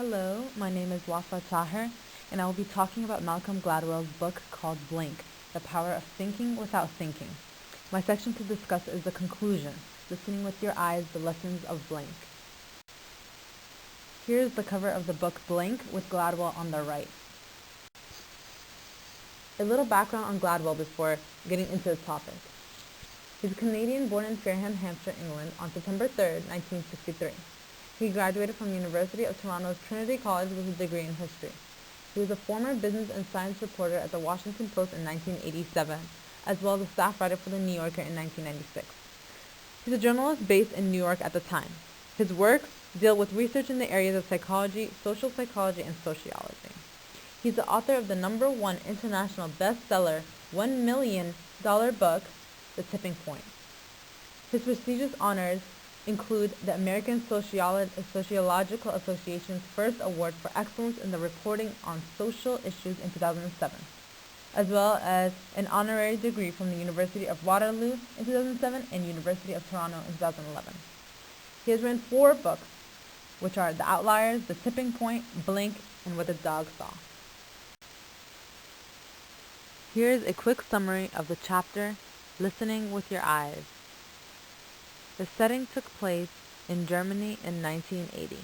Hello, my name is Wafa Taher, and I will be talking about Malcolm Gladwell's book called Blink, The Power of Thinking Without Thinking. My section to discuss is the conclusion, listening with your eyes, the lessons of Blink. Here is the cover of the book Blink with Gladwell on the right. A little background on Gladwell before getting into the topic. He's a Canadian born in Fareham, Hampshire, England on September 3, 1963. He graduated from the University of Toronto's Trinity College with a degree in history. He was a former business and science reporter at the Washington Post in 1987, as well as a staff writer for the New Yorker in 1996. He's a journalist based in New York at the time. His works deal with research in the areas of psychology, social psychology, and sociology. He's the author of the #1 international bestseller, $1 million book, The Tipping Point. His prestigious honors include the American Sociological Association's first award for excellence in the reporting on social issues in 2007, as well as an honorary degree from the University of Waterloo in 2007 and University of Toronto in 2011. He has written 4 books, which are The Outliers, The Tipping Point, Blink, and What the Dog Saw. Here is a quick summary of the chapter, Listening with Your Eyes. The setting took place in Germany in 1980,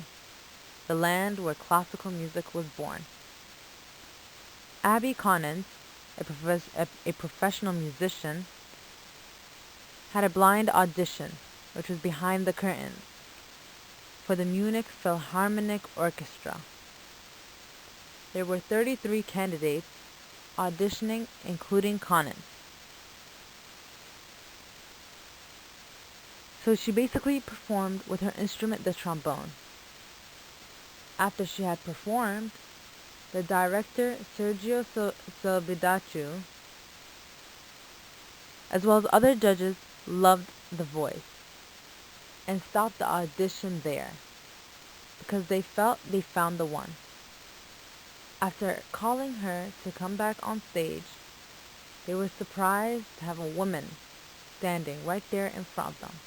the land where classical music was born. Abby Conant, a professional musician, had a blind audition, which was behind the curtains, for the Munich Philharmonic Orchestra. There were 33 candidates auditioning, including Conant. So she basically performed with her instrument, the trombone. After she had performed, the director, Sergio Silbidaccio, as well as other judges, loved the voice and stopped the audition there because they felt they found the one. After calling her to come back on stage, they were surprised to have a woman standing right there in front of them.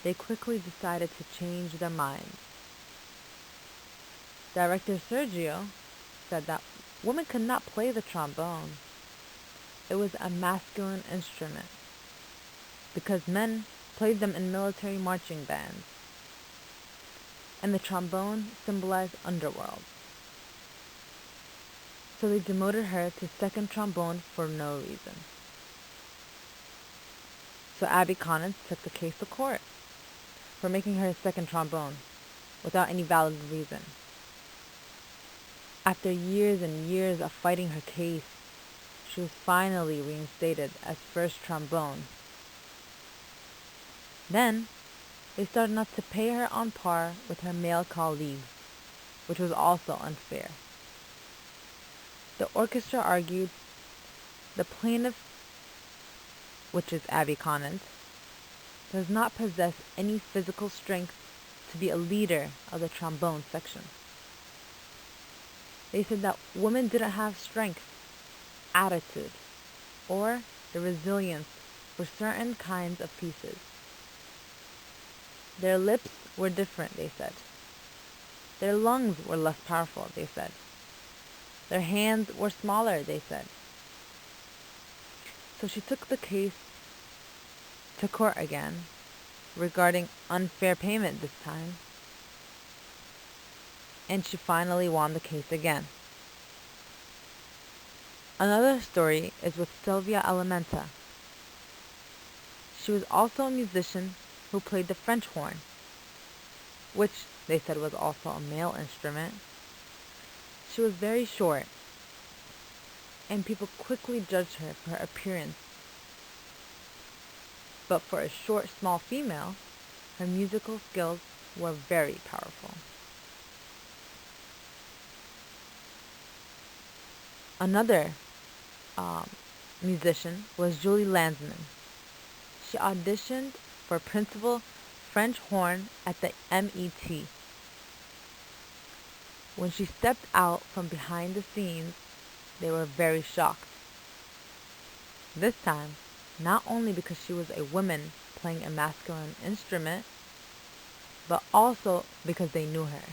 They quickly decided to change their minds. Director Sergio said that women could not play the trombone. It was a masculine instrument because men played them in military marching bands, and the trombone symbolized underworld. So they demoted her to second trombone for no reason. So Abby Conant took the case to court for making her second trombone without any valid reason. After years and years of fighting her case, she was finally reinstated as first trombone. Then, they started not to pay her on par with her male colleagues, which was also unfair. The orchestra argued the plaintiff, which is Abby Conant, does not possess any physical strength to be a leader of the trombone section. They said that women didn't have strength, attitude, or the resilience for certain kinds of pieces. Their lips were different, they said. Their lungs were less powerful, they said. Their hands were smaller, they said. So she took the case to court again, regarding unfair payment this time, and she finally won the case again. Another story is with Sylvia Alimenta. She was also a musician who played the French horn, which they said was also a male instrument. She was very short, and people quickly judged her for her appearance. But for a short, small female, her musical skills were very powerful. Another musician was Julie Landsman. She auditioned for principal French horn at the MET. When she stepped out from behind the scenes, they were very shocked. This time, not only because she was a woman playing a masculine instrument, but also because they knew her.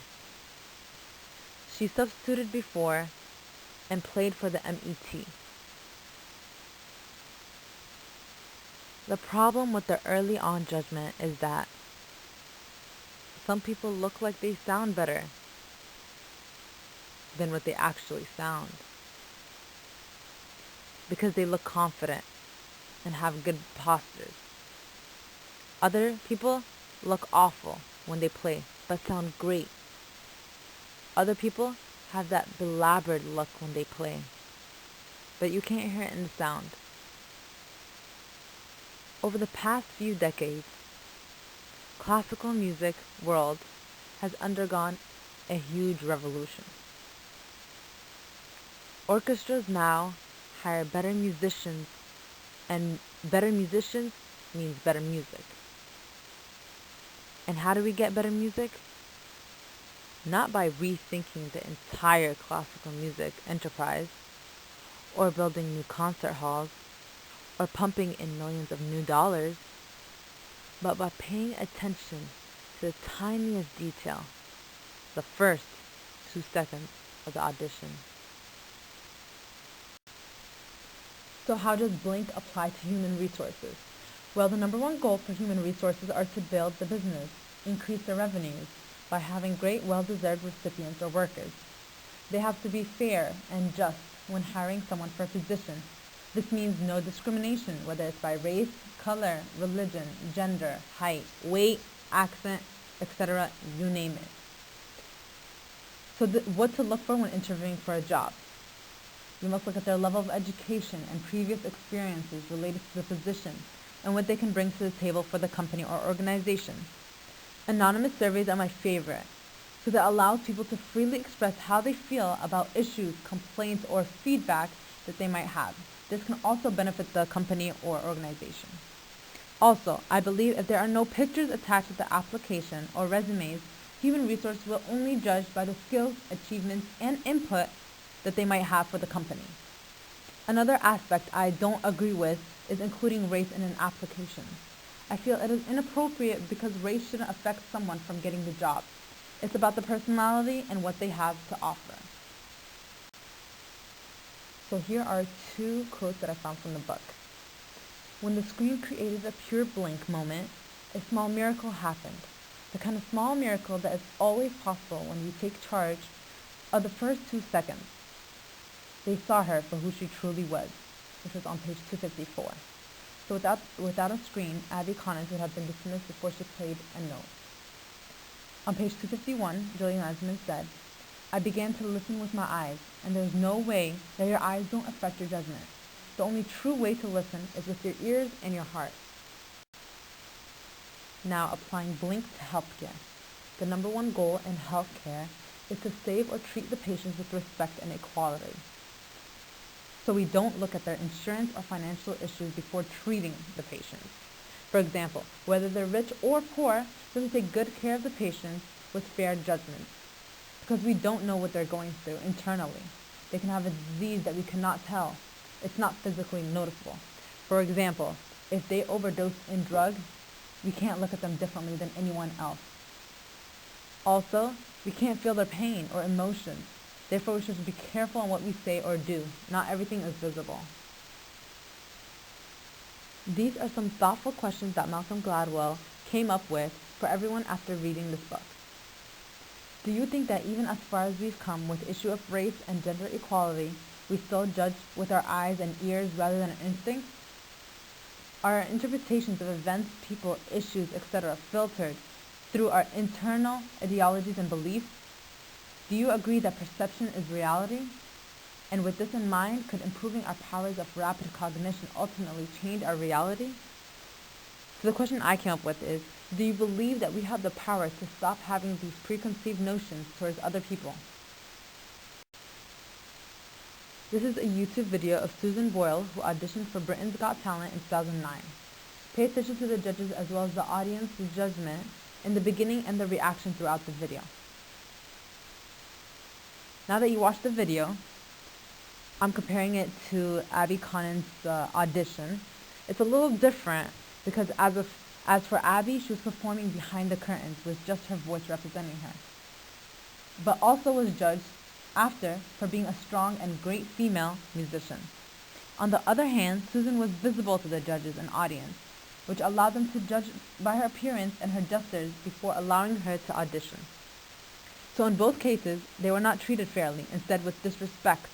She substituted before and played for the MET. The problem with the early on judgment is that some people look like they sound better than what they actually sound because they look confident and have good postures. Other people look awful when they play but sound great. Other people have that belabored look when they play, but you can't hear it in the sound. Over the past few decades, classical music world has undergone a huge revolution. Orchestras now hire better musicians, and better musicians means better music. And how do we get better music? Not by rethinking the entire classical music enterprise, or building new concert halls, or pumping in millions of new dollars, but by paying attention to the tiniest detail, the first 2 seconds of the audition. So how does Blink apply to human resources? Well, the number one goal for human resources are to build the business, increase their revenues by having great, well-deserved recipients or workers. They have to be fair and just when hiring someone for a position. This means no discrimination, whether it's by race, color, religion, gender, height, weight, accent, etc., you name it. So what to look for when interviewing for a job? You must look at their level of education and previous experiences related to the position and what they can bring to the table for the company or organization. Anonymous surveys are my favorite, so that allows people to freely express how they feel about issues, complaints, or feedback that they might have. This can also benefit the company or organization. Also, I believe if there are no pictures attached to the application or resumes, human resources will only judge by the skills, achievements, and input that they might have for the company. Another aspect I don't agree with is including race in an application. I feel it is inappropriate because race shouldn't affect someone from getting the job. It's about the personality and what they have to offer. So here are 2 quotes that I found from the book. When the screen created a pure blink moment, a small miracle happened. The kind of small miracle that is always possible when you take charge of the first 2 seconds. They saw her for who she truly was, which was on page 254. So without a screen, Abby Connors would have been dismissed before she played a note. On page 251, Julie Nasman said, I began to listen with my eyes, and there's no way that your eyes don't affect your judgment. The only true way to listen is with your ears and your heart. Now, applying Blink to healthcare. The number one goal in healthcare is to save or treat the patients with respect and equality. So we don't look at their insurance or financial issues before treating the patients. For example, whether they're rich or poor, we have to take good care of the patients with fair judgment, because we don't know what they're going through internally. They can have a disease that we cannot tell. It's not physically noticeable. For example, if they overdose in drugs, we can't look at them differently than anyone else. Also, we can't feel their pain or emotions. Therefore, we should be careful on what we say or do. Not everything is visible. These are some thoughtful questions that Malcolm Gladwell came up with for everyone after reading this book. Do you think that even as far as we've come with the issue of race and gender equality, we still judge with our eyes and ears rather than instincts? Are our interpretations of events, people, issues, etc. filtered through our internal ideologies and beliefs? Do you agree that perception is reality? And with this in mind, could improving our powers of rapid cognition ultimately change our reality? So the question I came up with is, do you believe that we have the power to stop having these preconceived notions towards other people? This is a YouTube video of Susan Boyle, who auditioned for Britain's Got Talent in 2009. Pay attention to the judges as well as the audience's judgment in the beginning and the reaction throughout the video. Now that you watched the video, I'm comparing it to Abby Connors' audition. It's a little different because as for Abby, she was performing behind the curtains with just her voice representing her, but also was judged After, for being a strong and great female musician. On the other hand, Susan was visible to the judges and audience, which allowed them to judge by her appearance and her gestures before allowing her to audition. So in both cases, they were not treated fairly, instead with disrespect.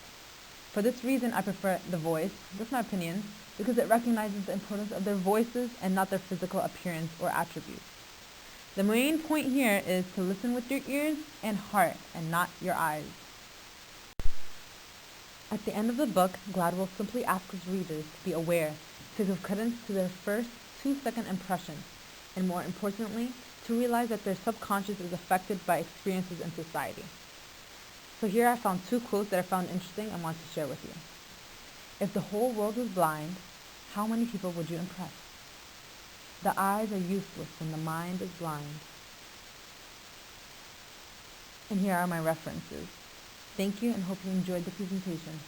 For this reason, I prefer The Voice, that's my opinion, because it recognizes the importance of their voices and not their physical appearance or attributes. The main point here is to listen with your ears and heart and not your eyes. At the end of the book, Gladwell simply asks his readers to be aware, to give credence to their first 2-second impressions, and more importantly, to realize that their subconscious is affected by experiences in society. So here I found 2 quotes that I found interesting and want to share with you. If the whole world was blind, how many people would you impress? The eyes are useless when the mind is blind. And here are my references. Thank you and hope you enjoyed the presentation.